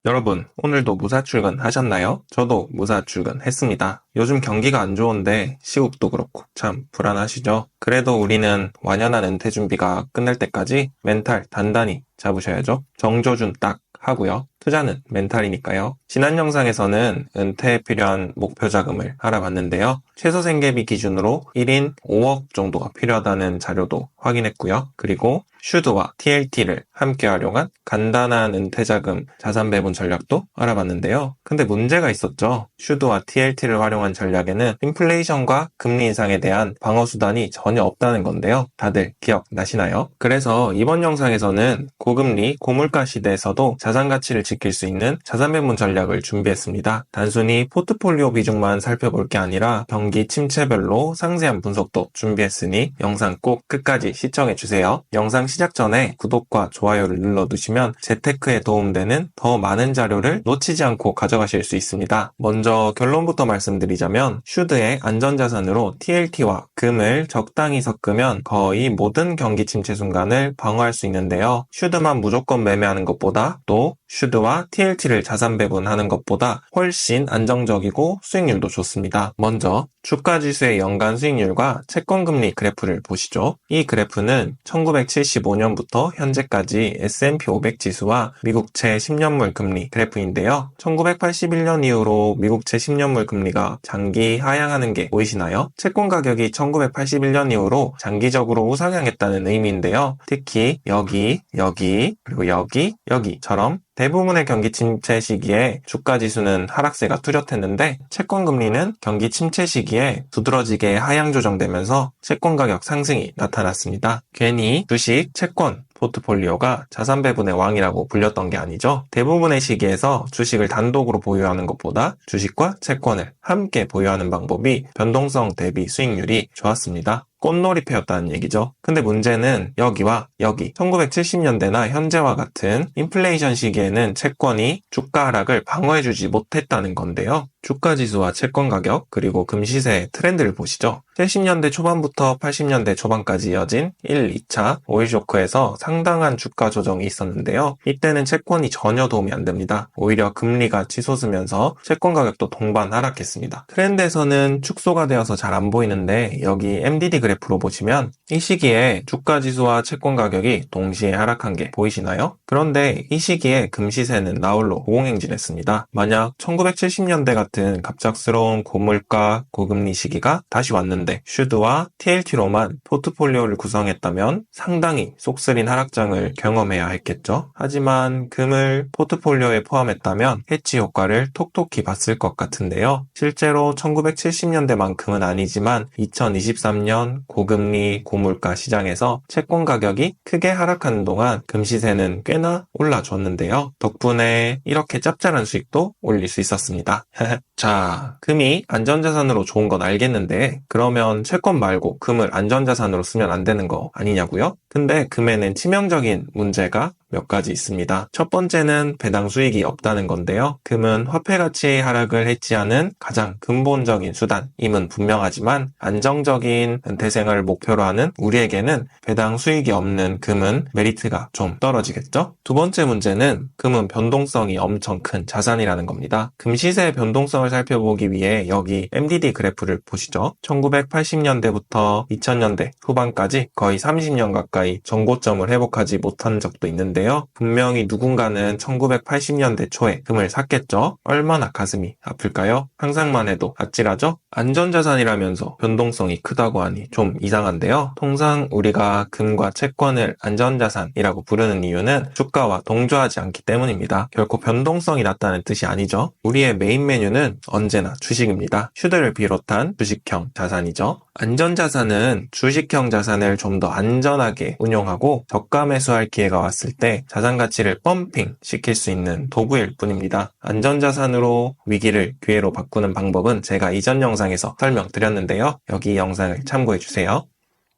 여러분, 오늘도 무사 출근하셨나요? 저도 무사 출근했습니다. 요즘 경기가 안 좋은데 시국도 그렇고 참 불안하시죠? 그래도 우리는 완연한 은퇴 준비가 끝날 때까지 멘탈 단단히 잡으셔야죠. 정조준 딱 하고요. 투자는 멘탈이니까요. 지난 영상에서는 은퇴에 필요한 목표 자금을 알아봤는데요. 최소 생계비 기준으로 1인 5억 정도가 필요하다는 자료도 확인했고요. 그리고 슈드와 TLT를 함께 활용한 간단한 은퇴자금 자산 배분 전략도 알아봤는데요. 근데 문제가 있었죠. 슈드와 TLT를 활용한 전략에는 인플레이션과 금리 인상에 대한 방어 수단이 전혀 없다는 건데요. 다들 기억나시나요? 그래서 이번 영상에서는 고금리, 고물가 시대에서도 자산 가치를 지킬 수 있는 자산 배분 전략을 준비했습니다. 단순히 포트폴리오 비중만 살펴볼 게 아니라 경기 침체별로 상세한 분석도 준비했으니 영상 꼭 끝까지 시청해주세요. 영상 시작 전에 구독과 좋아요를 눌러두시면 재테크에 도움되는 더 많은 자료를 놓치지 않고 가져가실 수 있습니다. 먼저 결론부터 말씀드리자면 슈드의 안전자산으로 TLT와 금을 적당히 섞으면 거의 모든 경기 침체 순간을 방어할 수 있는데요. 슈드만 무조건 매매하는 것보다 또 슈드와 TLT를 자산 배분하는 것보다 훨씬 안정적이고 수익률도 좋습니다. 먼저 주가지수의 연간 수익률과 채권금리 그래프를 보시죠. 이 그래프는 1975년부터 현재까지 S&P 500 지수와 미국채 10년물 금리 그래프인데요. 1981년 이후로 미국채 10년물 금리가 장기 하향하는 게 보이시나요? 채권 가격이 1981년 이후로 장기적으로 우상향했다는 의미인데요. 특히 여기, 그리고 여기처럼 대부분의 경기 침체 시기에 주가 지수는 하락세가 뚜렷했는데 채권 금리는 경기 침체 시기에 두드러지게 하향 조정되면서 채권 가격 상승이 나타났습니다. 괜히 주식, 채권 포트폴리오가 자산 배분의 왕이라고 불렸던 게 아니죠. 대부분의 시기에서 주식을 단독으로 보유하는 것보다 주식과 채권을 함께 보유하는 방법이 변동성 대비 수익률이 좋았습니다. 꽃놀이패였다는 얘기죠. 근데 문제는 여기와 여기 1970년대나 현재와 같은 인플레이션 시기에는 채권이 주가 하락을 방어해주지 못했다는 건데요. 주가 지수와 채권 가격 그리고 금시세의 트렌드를 보시죠. 70년대 초반부터 80년대 초반까지 이어진 1, 2차 오일 쇼크에서 상당한 주가 조정이 있었는데요. 이때는 채권이 전혀 도움이 안 됩니다. 오히려 금리가 치솟으면서 채권 가격도 동반 하락했습니다. 트렌드에서는 축소가 되어서 잘 안 보이는데 여기 MDD 그래프로 보시면 이 시기에 주가 지수와 채권 가격이 동시에 하락한 게 보이시나요? 그런데 이 시기에 금시세는 나홀로 고공행진했습니다. 만약 1970년대 같은 갑작스러운 고물가, 고금리 시기가 다시 왔는데 슈드와 TLT로만 포트폴리오를 구성했다면 상당히 쏙쓰린 하락장을 경험해야 했겠죠. 하지만 금을 포트폴리오에 포함했다면 해치 효과를 톡톡히 봤을 것 같은데요. 실제로 1970년대만큼은 아니지만 2023년 고금리, 고물가 시장에서 채권 가격이 크게 하락하는 동안 금시세는 꽤나 올라줬는데요. 덕분에 이렇게 짭짤한 수익도 올릴 수 있었습니다. 자, 금이 안전자산으로 좋은 건 알겠는데 그러면 채권 말고 금을 안전자산으로 쓰면 안 되는 거 아니냐고요? 근데 금에는 치명적인 문제가 몇 가지 있습니다. 첫 번째는 배당 수익이 없다는 건데요. 금은 화폐 가치의 하락을 해지하는 가장 근본적인 수단임은 분명하지만 안정적인 은퇴 생활을 목표로 하는 우리에게는 배당 수익이 없는 금은 메리트가 좀 떨어지겠죠? 두 번째 문제는 금은 변동성이 엄청 큰 자산이라는 겁니다. 금 시세의 변동성을 살펴보기 위해 여기 MDD 그래프를 보시죠. 1980년대부터 2000년대 후반까지 거의 30년 가까이 전고점을 회복하지 못한 적도 있는데요. 분명히 누군가는 1980년대 초에 금을 샀겠죠? 얼마나 가슴이 아플까요? 상상만 해도 아찔하죠? 안전자산이라면서 변동성이 크다고 하니 좀 이상한데요. 통상 우리가 금과 채권을 안전자산이라고 부르는 이유는 주가와 동조하지 않기 때문입니다. 결코 변동성이 낮다는 뜻이 아니죠. 우리의 메인 메뉴는 언제나 주식입니다. 슈드를 비롯한 주식형 자산이죠. 안전자산은 주식형 자산을 좀 더 안전하게 운용하고 저가 매수할 기회가 왔을 때 자산 가치를 펌핑 시킬 수 있는 도구일 뿐입니다. 안전자산으로 위기를 기회로 바꾸는 방법은 제가 이전 영상에서 설명드렸는데요. 여기 영상을 참고해주세요.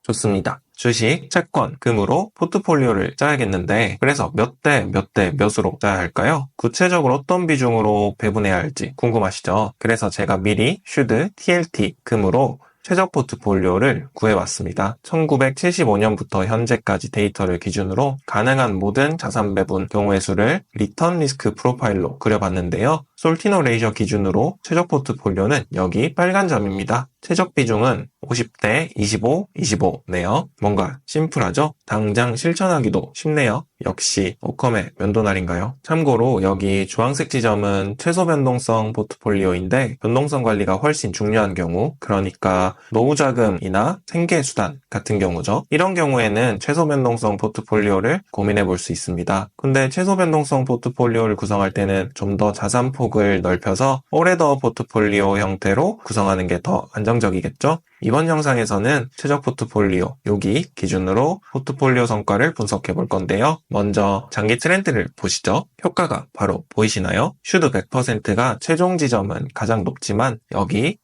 좋습니다. 주식, 채권, 금으로 포트폴리오를 짜야겠는데 그래서 몇 대 몇으로 짜야 할까요? 구체적으로 어떤 비중으로 배분해야 할지 궁금하시죠? 그래서 제가 미리 슈드, TLT, 금으로 최적 포트폴리오를 구해왔습니다. 1975년부터 현재까지 데이터를 기준으로 가능한 모든 자산 배분 경우의 수를 리턴 리스크 프로파일로 그려봤는데요. 솔티노 레이셔 기준으로 최적 포트폴리오는 여기 빨간 점입니다. 최적 비중은 50대 25, 25네요. 뭔가 심플하죠? 당장 실천하기도 쉽네요. 역시 오컴의 면도날인가요? 참고로 여기 주황색 지점은 최소 변동성 포트폴리오인데 변동성 관리가 훨씬 중요한 경우, 그러니까 노후자금이나 생계수단 같은 경우죠. 이런 경우에는 최소 변동성 포트폴리오를 고민해 볼 수 있습니다. 근데 최소 변동성 포트폴리오를 구성할 때는 좀 더 자산 폭을 넓혀서 올해더 포트폴리오 형태로 구성하는 게 더 안정적이겠죠? 이번 영상에서는 최적 포트폴리오 여기 기준으로 포트폴리오 성과를 분석해 볼 건데요. 먼저 장기 트렌드를 보시죠. 효과가 바로 보이시나요? 슈드 100%가 최종 지점은 가장 높지만 여기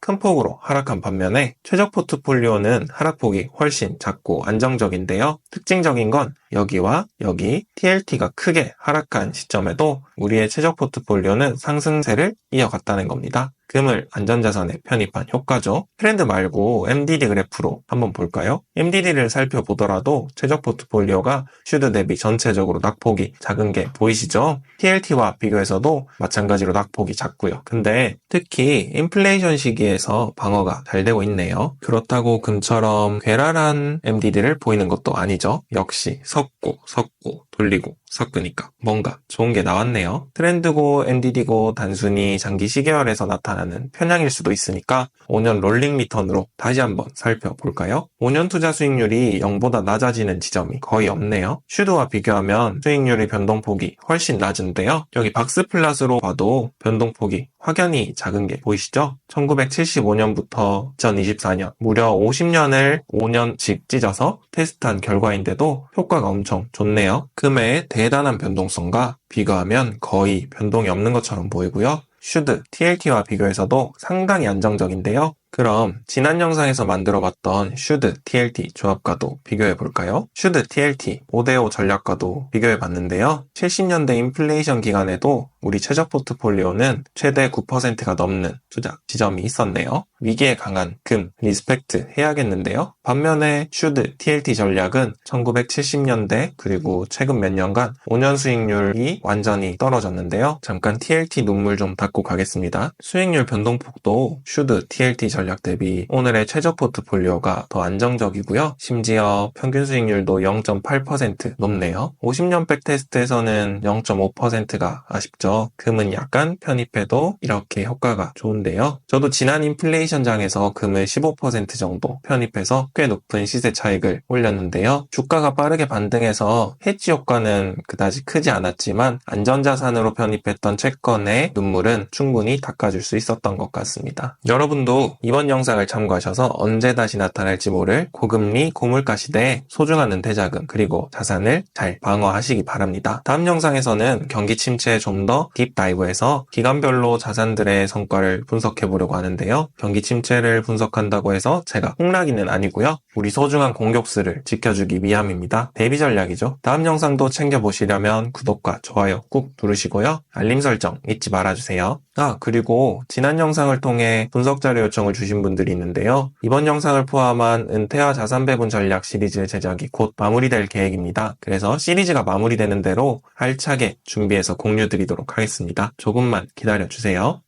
큰 폭으로 하락한 반면에 최적 포트폴리오는 하락폭이 훨씬 작고 안정적인데요. 특징적인 건 여기와 여기 TLT가 크게 하락한 시점에도 우리의 최적 포트폴리오는 상승세를 이어갔다는 겁니다. 금을 안전자산에 편입한 효과죠. 트렌드 말고 MDD 그래프로 한번 볼까요? MDD를 살펴보더라도 최적 포트폴리오가 슈드 대비 전체적으로 낙폭이 작은 게 보이시죠? TLT와 비교해서도 마찬가지로 낙폭이 작고요. 근데 특히 인플레이션 시기에서 방어가 잘 되고 있네요. 그렇다고 금처럼 괴랄한 MDD를 보이는 것도 아니죠. 역시 섞고 돌리고 섞으니까 뭔가 좋은 게 나왔네요. 트렌드고 MDD고 단순히 장기 시계열에서 나타나는 편향일 수도 있으니까 5년 롤링 리턴으로 다시 한번 살펴볼까요? 5년 투자 수익률이 0보다 낮아지는 지점이 거의 없네요. 슈드와 비교하면 수익률의 변동폭이 훨씬 낮은데요. 여기 박스 플랫으로 봐도 변동폭이 확연히 작은 게 보이시죠? 1975년부터 2024년 무려 50년을 5년씩 찢어서 테스트한 결과인데도 효과가 엄청 좋네요. 금의 대단한 변동성과 비교하면 거의 변동이 없는 것처럼 보이고요. 슈드, TLT와 비교해서도 상당히 안정적인데요. 그럼 지난 영상에서 만들어봤던 슈드, TLT 조합과도 비교해볼까요? 슈드, TLT 5대5 전략과도 비교해봤는데요. 70년대 인플레이션 기간에도 우리 최적 포트폴리오는 최대 9%가 넘는 투자 지점이 있었네요. 위기에 강한 금, 리스펙트 해야겠는데요. 반면에 슈드, TLT 전략은 1970년대 그리고 최근 몇 년간 5년 수익률이 완전히 떨어졌는데요. 잠깐 TLT 눈물 좀 닦고 가겠습니다. 수익률 변동폭도 슈드, TLT 전략 대비 오늘의 최저 포트폴리오가 더 안정적이고요. 심지어 평균 수익률도 0.8% 높네요. 50년 백 테스트에서는 0.5%가 아쉽죠. 금은 약간 편입해도 이렇게 효과가 좋은데요. 저도 지난 인플레이션장에서 금을 15% 정도 편입해서 꽤 높은 시세 차익을 올렸는데요. 주가가 빠르게 반등해서 해지 효과는 그다지 크지 않았지만 안전자산으로 편입했던 채권의 눈물은 충분히 닦아줄 수 있었던 것 같습니다. 여러분도 이번 영상을 참고하셔서 언제 다시 나타날지 모를 고금리 고물가 시대에 소중한 은퇴자금 그리고 자산을 잘 방어하시기 바랍니다. 다음 영상에서는 경기 침체에 좀 더 딥다이브해서 기간별로 자산들의 성과를 분석해 보려고 하는데요. 경기 침체를 분석한다고 해서 제가 홍락이는 아니고요. 우리 소중한 공격수를 지켜주기 위함입니다. 대비 전략이죠. 다음 영상도 챙겨보시려면 구독과 좋아요 꾹 누르시고요. 알림 설정 잊지 말아주세요. 그리고 지난 영상을 통해 분석 자료 요청을 주신 분들이 있는데요. 이번 영상을 포함한 은퇴와 자산 배분 전략 시리즈 제작이 곧 마무리될 계획입니다. 그래서 시리즈가 마무리되는 대로 알차게 준비해서 공유 드리도록 하겠습니다. 조금만 기다려주세요.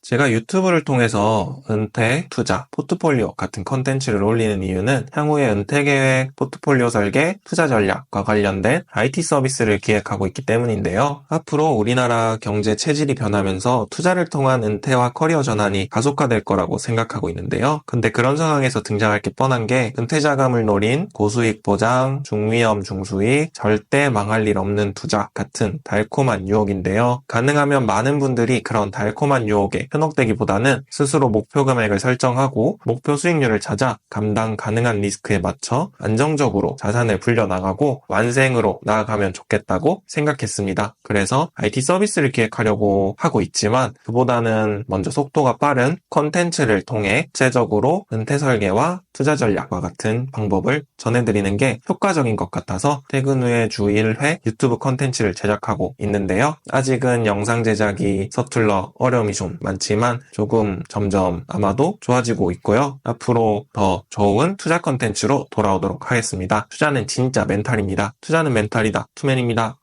제가 유튜브를 통해서 은퇴, 투자, 포트폴리오 같은 컨텐츠를 올리는 이유는 향후에 은퇴 계획, 포트폴리오 설계, 투자 전략과 관련된 IT 서비스를 기획하고 있기 때문인데요. 앞으로 우리나라 경제 체질이 변하면서 투자를 통한 은퇴와 커리어 전환이 가속화될 거라고 생각하고 있는데요. 근데 그런 상황에서 등장할 게 뻔한 게 은퇴 자금을 노린 고수익 보장, 중위험 중수익, 절대 망할 일 없는 투자 같은 달콤한 유혹인데요. 가능하면 많은 분들이 그런 달콤한 유혹에 현혹되기보다는 스스로 목표 금액을 설정하고 목표 수익률을 찾아 감당 가능한 리스크에 맞춰 안정적으로 자산을 불려나가고 완생으로 나아가면 좋겠다고 생각했습니다. 그래서 IT 서비스를 기획하려고 하고 있지만 그보다는 먼저 속도가 빠른 컨텐츠를 통해 구체적으로 은퇴 설계와 투자 전략과 같은 방법을 전해드리는 게 효과적인 것 같아서 퇴근 후에 주 1회 유튜브 콘텐츠를 제작하고 있는데요. 아직은 영상 제작이 서툴러 어려움이 좀 많지만 조금 점점 아마도 좋아지고 있고요. 앞으로 더 좋은 투자 콘텐츠로 돌아오도록 하겠습니다. 투자는 진짜 멘탈입니다. 투자는 멘탈이다. 투맨입니다.